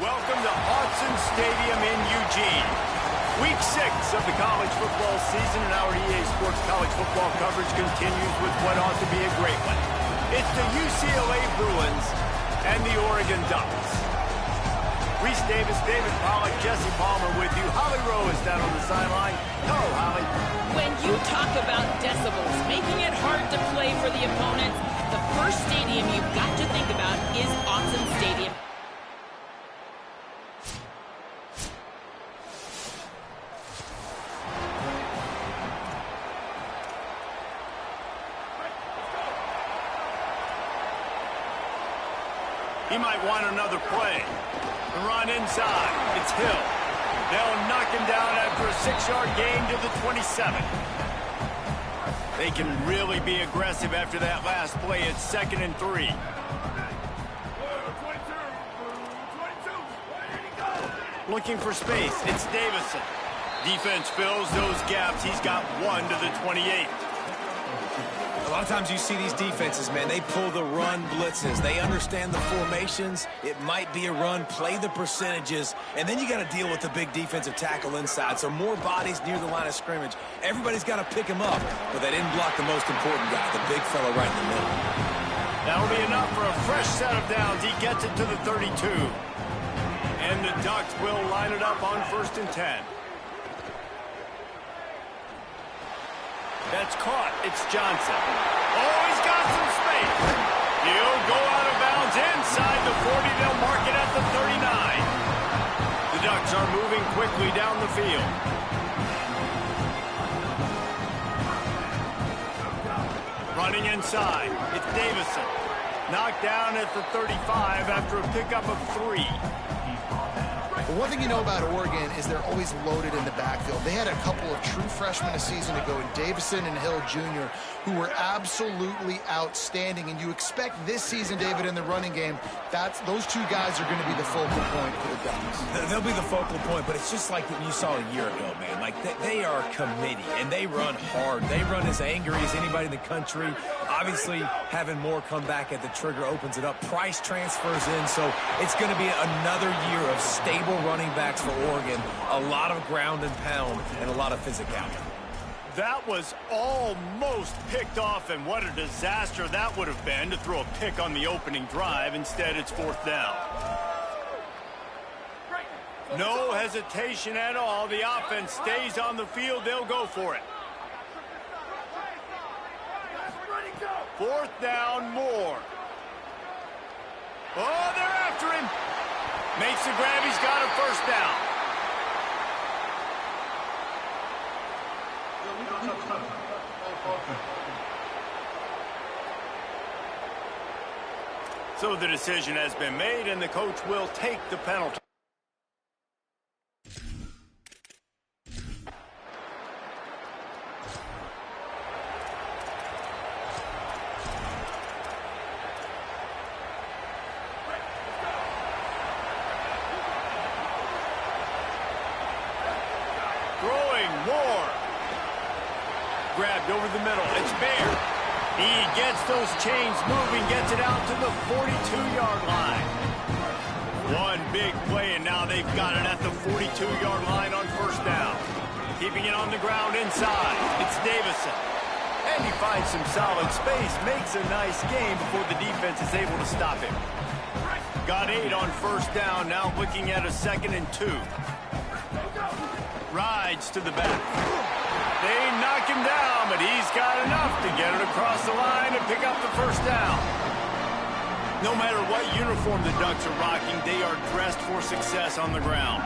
welcome to Autzen Stadium in Eugene. Week 6 of the college football season, and our EA Sports college football coverage continues with what ought to be a great one. It's the UCLA Bruins and the Oregon Ducks. Reese Davis, David Pollack, Jesse Palmer with you. Holly Rowe is down on the sideline. Hello, Holly. When you talk about decibels, making it hard to play for the opponents, the first stadium you've got to think about is Autzen Stadium. He might want another play. The run inside. It's Hill. They'll knock him down after a 6-yard gain to the 27. They can really be aggressive after that last play. It's 2nd and 3. Looking for space. It's Davison. Defense fills those gaps. He's got 1 to the 28. A lot of times you see these defenses, man, they pull the run blitzes. They understand the formations. It might be a run, play the percentages, and then you got to deal with the big defensive tackle inside. So more bodies near the line of scrimmage. Everybody's got to pick him up, but they didn't block the most important guy, the big fella right in the middle. That'll be enough for a fresh set of downs. He gets it to the 32. And the Ducks will line it up on 1st and 10. That's caught. It's Johnson. Oh, he's got some space. He'll go out of bounds inside the 40. They'll mark it at the 39. The Ducks are moving quickly down the field. Running inside. It's Davison. Knocked down at the 35 after a pickup of 3. But one thing you know about Oregon is they're always loaded in the backfield. They had a couple of true freshmen a season ago in Davison and Hill Jr. who were absolutely outstanding. And you expect this season, David, in the running game, those two guys are going to be the focal point for the Ducks. They'll be the focal point, but it's just like you saw a year ago, man. Like, they are a committee, and they run hard. They run as angry as anybody in the country. Obviously, having more come back at the trigger opens it up. Price transfers in, so it's going to be another year of stable running backs for Oregon. A lot of ground and pound and a lot of physicality. That was almost picked off, and what a disaster that would have been to throw a pick on the opening drive. Instead, it's 4th down. No hesitation at all. The offense stays on the field. They'll go for it. 4th down, more. Oh, they're after him. Makes the grab. He's got a 1st down. So the decision has been made, and the coach will take the penalty. Grabbed over the middle. It's Bear. He gets those chains moving, gets it out to the 42-yard line. One big play, and now they've got it at the 42-yard line on 1st down. Keeping it on the ground inside. It's Davison. And he finds some solid space, makes a nice game before the defense is able to stop him. Got 8 on 1st down, now looking at a 2nd and 2. Rides to the back. They knock him down, but he's got enough to get it across the line and pick up the 1st down. No matter what uniform the Ducks are rocking, they are dressed for success on the ground.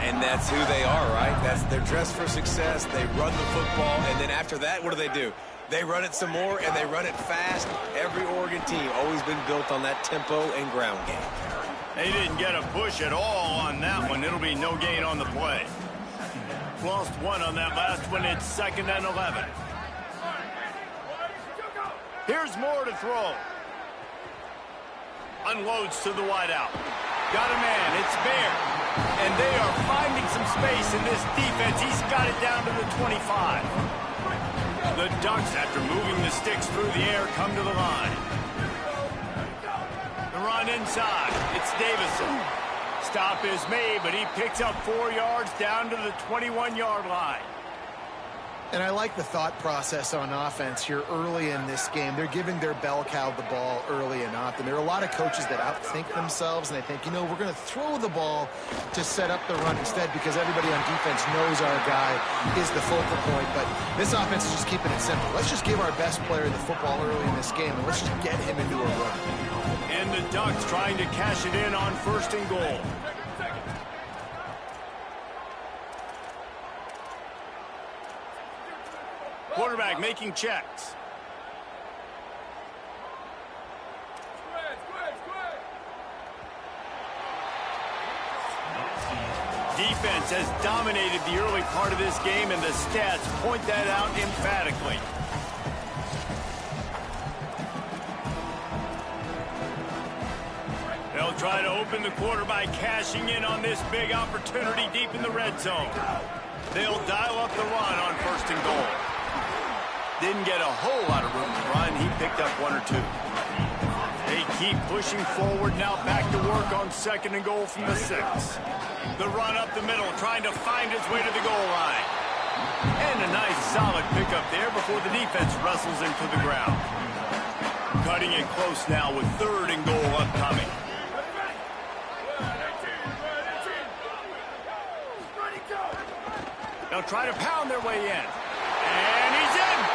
And that's who they are, right? They're dressed for success. They run the football, and then after that, what do? They run it some more, and they run it fast. Every Oregon team always been built on that tempo and ground game. They didn't get a push at all on that one. It'll be no gain on the play. Lost 1 on that last one. It's 2nd and 11. Here's Moore to throw. Unloads to the wideout. Got a man. It's Bear. And they are finding some space in this defense. He's got it down to the 25. The Ducks, after moving the sticks through the air, come to the line. The run inside. It's Davison. Stop is made, but he picks up 4 yards down to the 21-yard line. And I like the thought process on offense here early in this game. They're giving their bell cow the ball early and often. There are a lot of coaches that outthink themselves, and they think, you know, we're going to throw the ball to set up the run instead because everybody on defense knows our guy is the focal point. But this offense is just keeping it simple. Let's just give our best player the football early in this game, and let's just get him into a run. And the Ducks trying to cash it in on 1st and goal. Quarterback making checks. Defense has dominated the early part of this game, and the stats point that out emphatically. They'll try to open the quarter by cashing in on this big opportunity deep in the red zone. They'll dial up the run on 1st and goal. Didn't get a whole lot of room to run. He picked up 1 or 2. They keep pushing forward, now back to work on 2nd and goal from the 6. The run up the middle, trying to find his way to the goal line. And a nice solid pickup there before the defense wrestles him to the ground. Cutting it close now with 3rd and goal upcoming. They'll try to pound their way in. And he's in!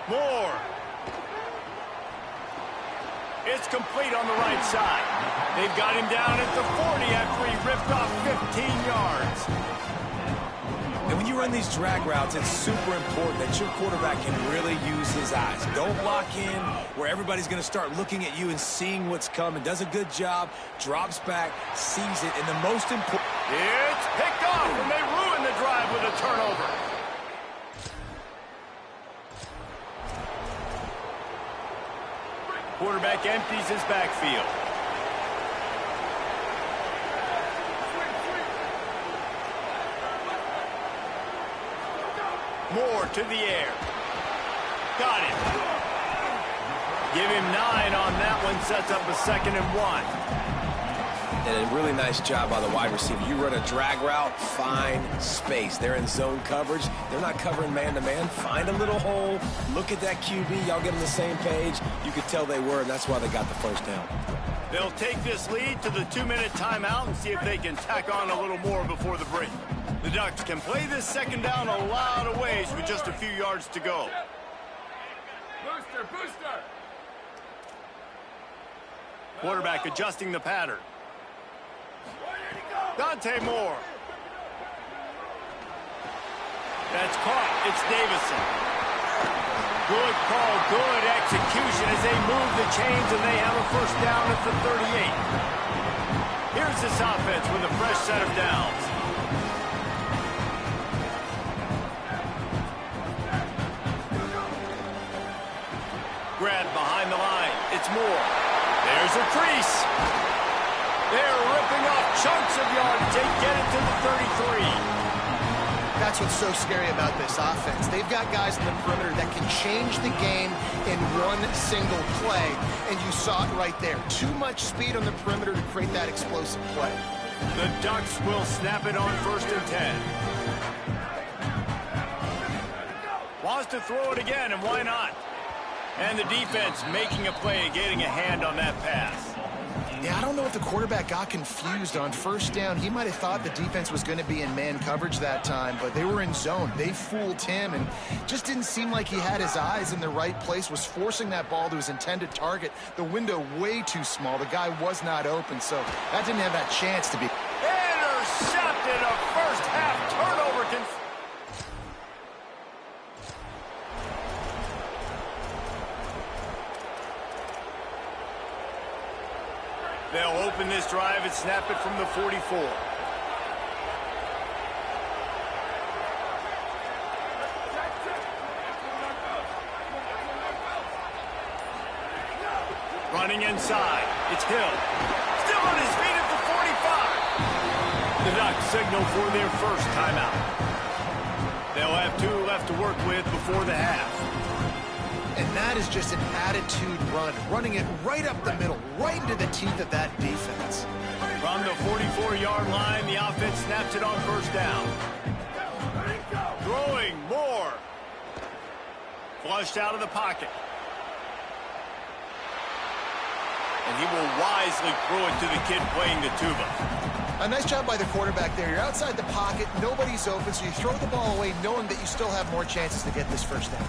Moore. It's complete on the right side. They've got him down at the 40 after he ripped off 15 yards. And when you run these drag routes, it's super important that your quarterback can really use his eyes. Don't lock in where everybody's going to start looking at you and seeing what's coming. Does a good job, drops back, sees it, and the most important... It's picked off, and they ruin the drive with a turnover. Quarterback empties his backfield. Moore to the air. Got it. Give him 9 on that one. Sets up a 2nd and 1. And a really nice job by the wide receiver. You run a drag route, find space. They're in zone coverage. They're not covering man-to-man. Find a little hole. Look at that QB. Y'all get on the same page. You could tell they were, and that's why they got the 1st down. They'll take this lead to the 2-minute timeout and see if they can tack on a little more before the break. The Ducks can play this 2nd down a lot of ways with just a few yards to go. Booster, booster. Quarterback adjusting the pattern. Dante Moore. That's caught. It's Davison. Good call, good execution as they move the chains and they have a 1st down at the 38. Here's this offense with a fresh set of downs. Grabbed behind the line. It's Moore. There's a crease. They're ripping off chunks of yardage. They get it to the 33. That's what's so scary about this offense. They've got guys in the perimeter that can change the game in one single play, and you saw it right there. Too much speed on the perimeter to create that explosive play. The Ducks will snap it on 1st and 10. Wants to throw it again, and why not? And the defense making a play, getting a hand on that pass. Yeah, I don't know if the quarterback got confused on 1st down. He might have thought the defense was going to be in man coverage that time, but they were in zone. They fooled him and just didn't seem like he had his eyes in the right place, was forcing that ball to his intended target. The window way too small. The guy was not open, so that didn't have that chance to be. Intercepted, a 1st half turnover. They'll open this drive and snap it from the 44. Running inside. It's Hill. Still on his feet at the 45. The Ducks signal for their first timeout. They'll have 2 left to work with before the half. And that is just an attitude run, running it right up the middle, right into the teeth of that defense. From the 44-yard line, the offense snaps it on first down. Throwing more. Flushed out of the pocket. And he will wisely throw it to the kid playing the tuba. A nice job by the quarterback there. You're outside the pocket, nobody's open, so you throw the ball away knowing that you still have more chances to get this first down.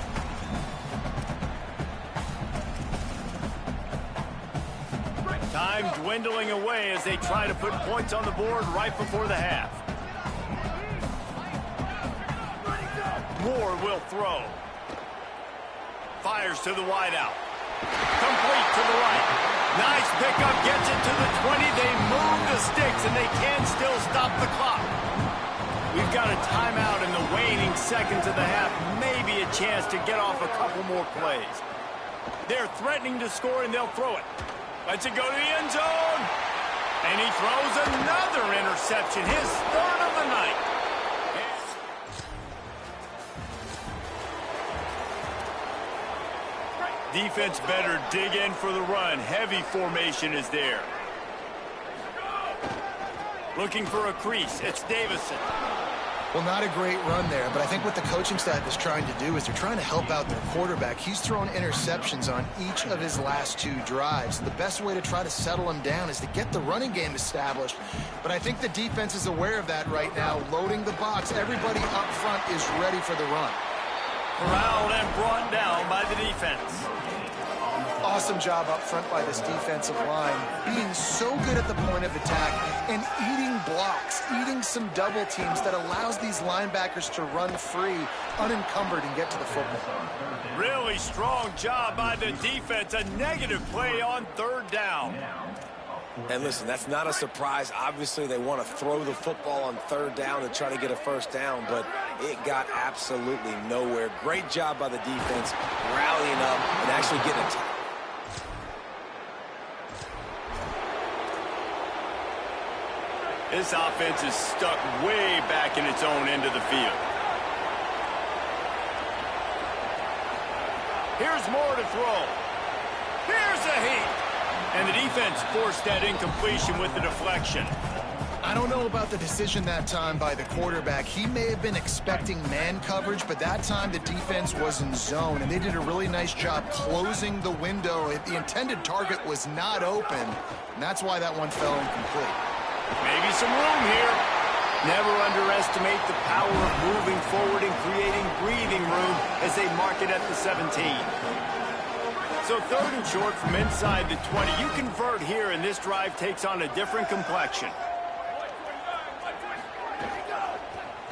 Time dwindling away as they try to put points on the board right before the half. Moore will throw. Fires to the wideout. Complete to the right. Nice pickup, gets it to the 20. They move the sticks, and they can still stop the clock. We've got a timeout in the waning seconds of the half. Maybe a chance to get off a couple more plays. They're threatening to score, and they'll throw it. Lets it go to the end zone. And he throws another interception, his 3rd of the night. Defense better dig in for the run. Heavy formation is there. Looking for a crease. It's Davison. Well, not a great run there, but I think what the coaching staff is trying to do is they're trying to help out their quarterback. He's thrown interceptions on each of his last 2 drives. The best way to try to settle him down is to get the running game established. But I think the defense is aware of that right now, loading the box. Everybody up front is ready for the run. Corralled and brought down by the defense. Awesome job up front by this defensive line, being so good at the point of attack and eating blocks, eating some double teams that allows these linebackers to run free, unencumbered, and get to the football. Really strong job by the defense. A negative play on 3rd down. And listen, that's not a surprise. Obviously, they want to throw the football on 3rd down and try to get a first down, but it got absolutely nowhere. Great job by the defense, rallying up and actually getting a tackle. This offense is stuck way back in its own end of the field. Here's Moore to throw. Here's a heat. And the defense forced that incompletion with the deflection. I don't know about the decision that time by the quarterback. He may have been expecting man coverage, but that time the defense was in zone, and they did a really nice job closing the window. The intended target was not open, and that's why that one fell incomplete. Maybe some room here. Never underestimate the power of moving forward and creating breathing room as they mark it at the 17. So 3rd and short from inside the 20. You convert here, and this drive takes on a different complexion.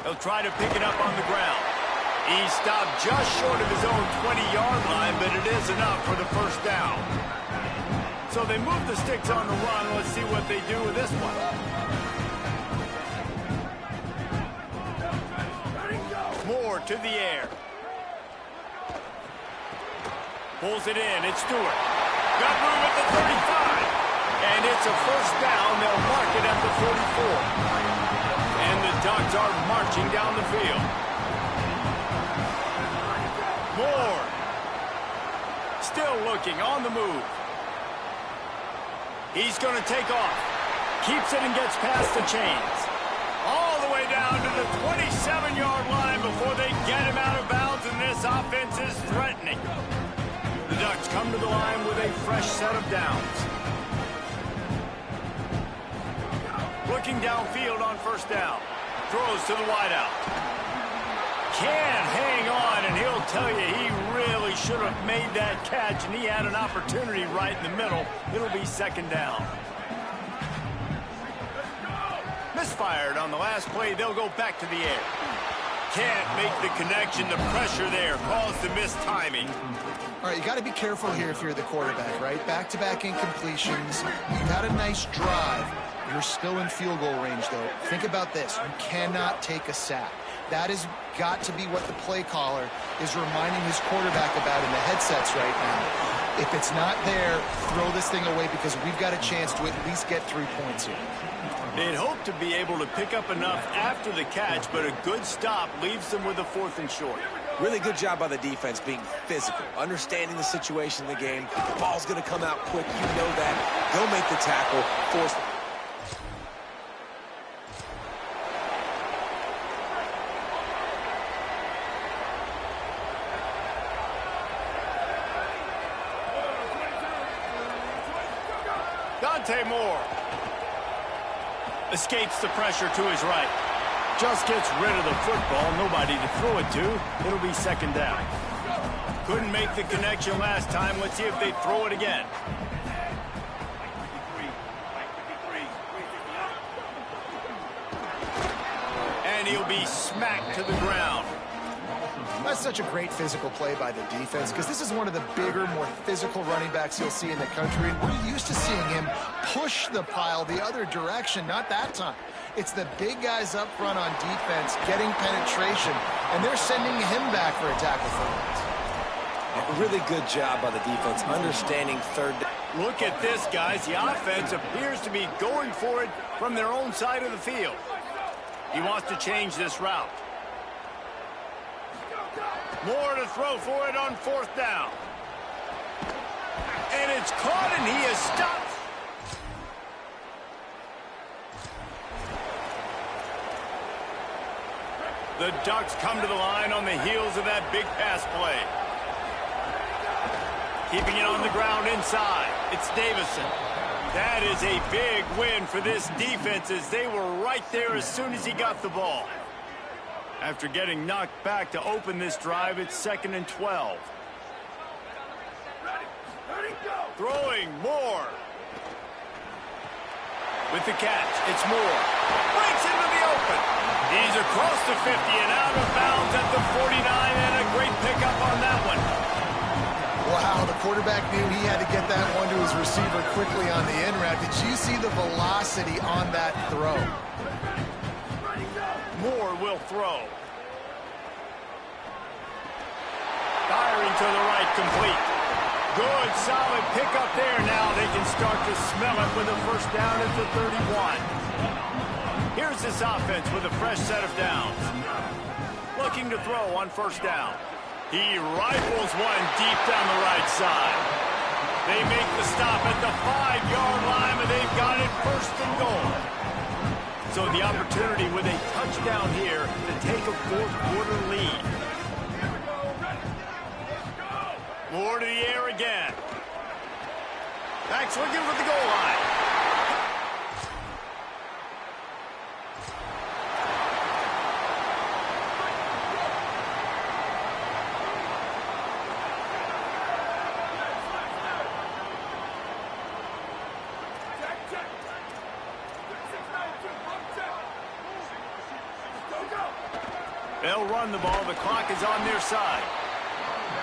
He'll try to pick it up on the ground. He stopped just short of his own 20-yard line, but it is enough for the first down. So they move the sticks on the run. Let's see what they do with this one. Moore to the air. Pulls it in. It's Stewart. Got room at the 35. And it's a first down. They'll mark it at the 44. And the Ducks are marching down the field. Moore. Still looking on the move. He's going to take off. Keeps it and gets past the chains. All the way down to the 27-yard line before they get him out of bounds, and this offense is threatening. The Ducks come to the line with a fresh set of downs. Looking downfield on first down. Throws to the wideout. Can't hang on, and he'll tell you he really should have made that catch, and he had an opportunity right in the middle. It'll be 2nd down. Misfired on the last play. They'll go back to the air. Can't make the connection. The pressure there caused the missed timing. All right, you got to be careful here if you're the quarterback, right? Back-to-back incompletions. You got a nice drive. You're still in field goal range, though. Think about this. You cannot take a sack. That has got to be what the play caller is reminding his quarterback about in the headsets right now. If it's not there, throw this thing away because we've got a chance to at least get 3 points here. They'd hope to be able to pick up enough after the catch, but a good stop leaves them with a 4th and short. Really good job by the defense being physical, understanding the situation in the game. The ball's going to come out quick. You know that. They'll make the tackle, force the... Dante Moore escapes the pressure to his right. Just gets rid of the football. Nobody to throw it to. It'll be 2nd down. Couldn't make the connection last time. Let's see if they throw it again. And he'll be smacked to the ground. That's such a great physical play by the defense because this is one of the bigger, more physical running backs you'll see in the country. And we're used to seeing him push the pile the other direction. Not that time. It's the big guys up front on defense getting penetration, and they're sending him back for a tackle for it. A really good job by the defense, understanding 3rd down. Look at this, guys. The offense appears to be going for it from their own side of the field. He wants to change this route. Moore to throw for it on 4th down. And it's caught, and he is stopped. The Ducks come to the line on the heels of that big pass play. Keeping it on the ground inside. It's Davison. That is a big win for this defense as they were right there as soon as he got the ball. After getting knocked back to open this drive, it's 2nd and 12. Throwing Moore. With the catch, it's Moore. Breaks into the open. He's across the 50 and out of bounds at the 49, and a great pickup on that one. Wow, the quarterback knew he had to get that one to his receiver quickly on the in route. Did you see the velocity on that throw? Moore will throw. Firing to the right, complete. Good, solid pickup there. Now they can start to smell it with a 1st down at the 31. Here's this offense with a fresh set of downs. Looking to throw on 1st down. He rifles one deep down the right side. They make the stop at the 5-yard line, and they've got it 1st and goal. So the opportunity with a touchdown here to take a 4th quarter lead. Moore to the air again. Backs looking for the goal line. They'll run the ball. The clock is on their side.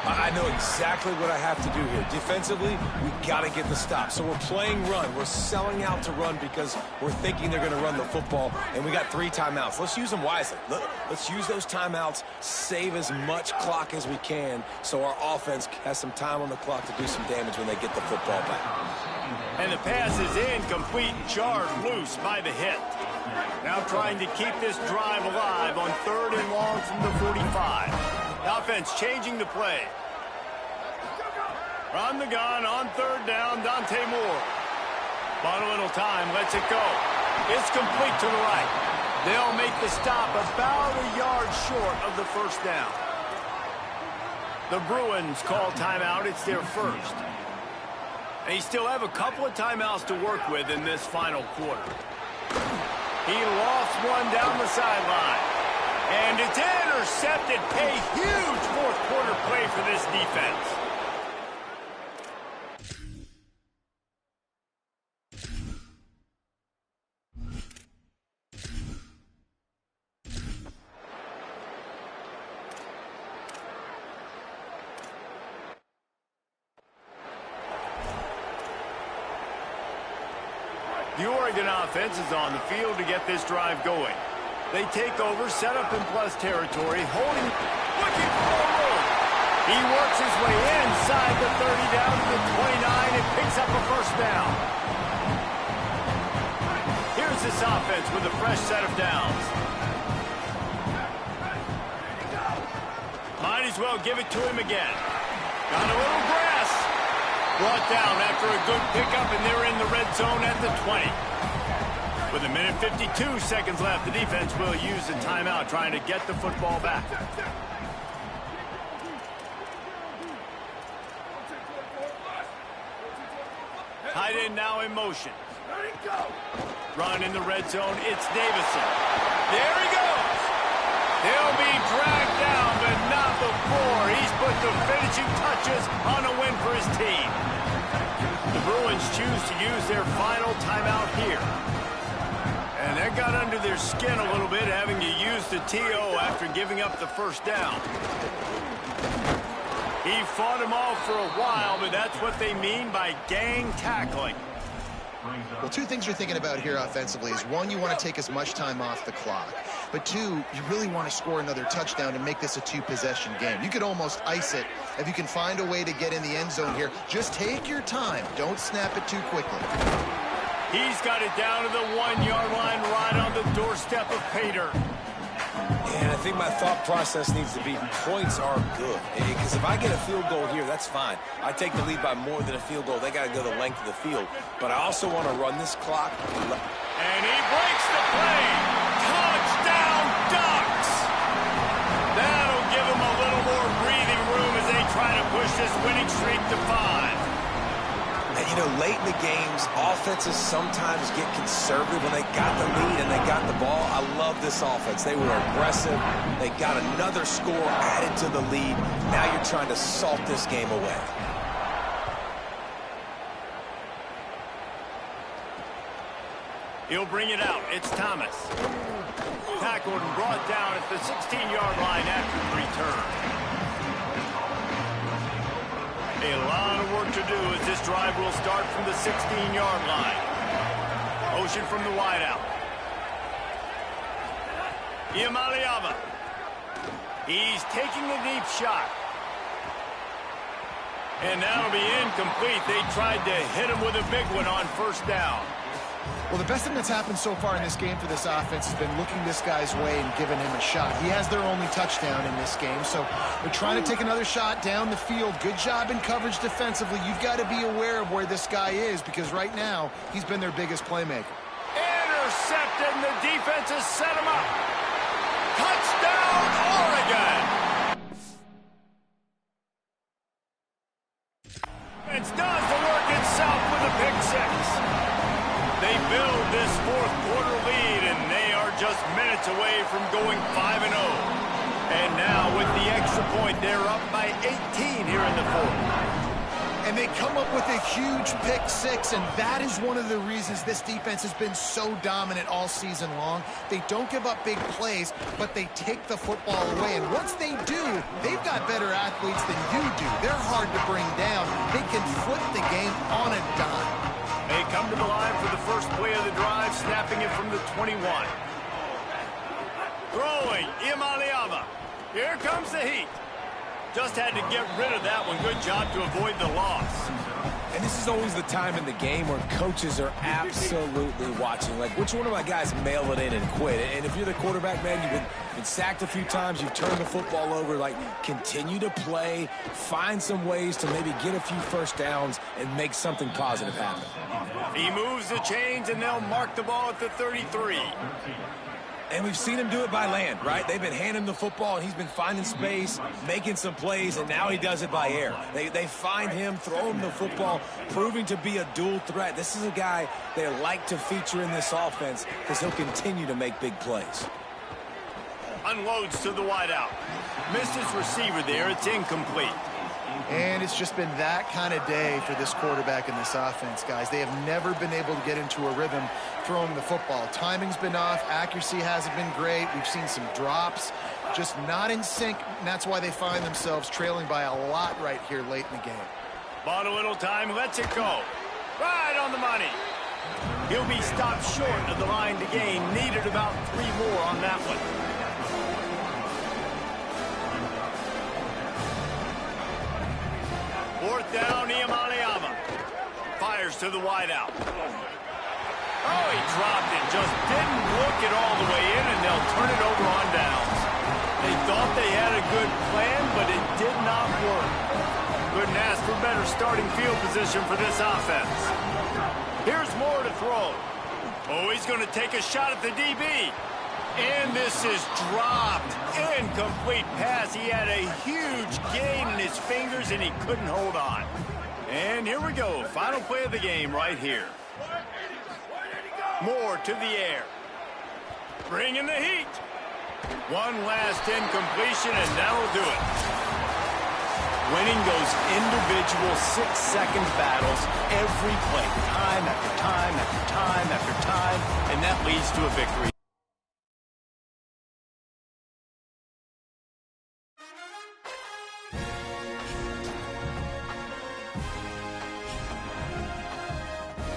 I know exactly what I have to do here. Defensively, we got to get the stop. So we're playing run. We're selling out to run because we're thinking they're going to run the football, and we got 3 timeouts. Let's use them wisely. Let's use those timeouts, save as much clock as we can so our offense has some time on the clock to do some damage when they get the football back. And the pass is incomplete, jarred loose by the hit. Now trying to keep this drive alive on 3rd and long from the 45. Offense changing the play. From the gun on 3rd down, Dante Moore. Bought a little time, lets it go. It's complete to the right. They'll make the stop about a yard short of the 1st down. The Bruins call timeout. It's their 1st. They still have a couple of timeouts to work with in this final quarter. He lost one down the sideline. And it's intercepted. A huge 4th quarter play for this defense. The Oregon offense is on the field to get this drive going. They take over, set up in plus territory, holding, looking for more room. He works his way inside the 30 down to the 29 and picks up a first down. Here's this offense with a fresh set of downs. Might as well give it to him again. Got a little grass. Brought down after a good pickup, and they're in the red zone at the 20. With a minute 52 seconds left, the defense will use the timeout trying to get the football back. Tight end now in motion. Run in the red zone. It's Davison. There he goes. He'll be dragged down, but not before he's put the finishing touches on a win for his team. The Bruins choose to use their final timeout here. And that got under their skin a little bit, having to use the TO after giving up the first down. He fought him off for a while, but that's what they mean by gang tackling. Well, two things you're thinking about here offensively is, one, you want to take as much time off the clock. But two, you really want to score another touchdown and make this a two-possession game. You could almost ice it if you can find a way to get in the end zone here. Just take your time. Don't snap it too quickly. He's got it down to the 1-yard line, right on the doorstep of Pater. And I think my thought process needs to be points are good. Because if I get a field goal here, that's fine. I take the lead by more than a field goal. They got to go the length of the field. But I also want to run this clock. And he breaks the play. Touchdown, Ducks. That'll give them a little more breathing room as they try to push this winning streak to 5. And, you know, late in the games, offenses sometimes get conservative when they got the lead and they got the ball. I love this offense. They were aggressive. They got another score added to the lead. Now you're trying to salt this game away. He'll bring it out. It's Thomas. Tackled and brought down at the 16-yard line after the return. A lot of work to do as this drive will start from the 16-yard line. Motion from the wideout. Iamaleava. He's taking a deep shot. And that'll be incomplete. They tried to hit him with a big one on first down. Well, the best thing that's happened so far in this game for this offense has been looking this guy's way and giving him a shot. He has their only touchdown in this game, so they're trying to take another shot down the field. Good job in coverage defensively. You've got to be aware of where this guy is, because right now he's been their biggest playmaker. Intercepted, and the defense has set him up. Touchdown, Oregon! It does the work itself with a pick six. They build this fourth quarter lead, and they are just minutes away from going 5-0. And now with the extra point, they're up by 18 here in the fourth. And they come up with a huge pick six, and that is one of the reasons this defense has been so dominant all season long. They don't give up big plays, but they take the football away. And once they do, they've got better athletes than you do. They're hard to bring down. They can flip the game on a dime. They come to the line for the first play of the drive, snapping it from the 21. Throwing, Iamaleava. Here comes the heat. Just had to get rid of that one. Good job to avoid the loss. And this is always the time in the game where coaches are absolutely watching. Like, which one of my guys mail it in and quit? And if you're the quarterback, man, you've been sacked a few times, you've turned the football over. Like, continue to play, find some ways to maybe get a few first downs and make something positive happen. He moves the chains, and they'll mark the ball at the 33. And we've seen him do it by land, right? They've been handing him the football, and he's been finding space, making some plays, and now he does it by air. They find him, throw him the football, proving to be a dual threat. This is a guy they like to feature in this offense because he'll continue to make big plays. Unloads to the wideout. Missed his receiver there. It's incomplete. And it's just been that kind of day for this quarterback in this offense, guys. They have never been able to get into a rhythm throwing the football. Timing's been off. Accuracy hasn't been great. We've seen some drops. Just not in sync, and that's why they find themselves trailing by a lot right here late in the game. Bought a little time, lets it go. Right on the money. He'll be stopped short of the line to gain. Needed about 3 more on that one. Fourth down, Iamaleava. Fires to the wideout. Oh, he dropped it. Just didn't look it all the way in, and they'll turn it over on downs. They thought they had a good plan, but it did not work. Couldn't ask for better starting field position for this offense. Here's Moore to throw. Oh, he's going to take a shot at the DB. And this is dropped. Incomplete pass. He had a huge gain in his fingers, and he couldn't hold on. And here we go. Final play of the game right here. Moore to the air. Bringing the heat. One last incompletion, and that'll do it. Winning those individual 6-second battles every play, time after time after time after time, and that leads to a victory.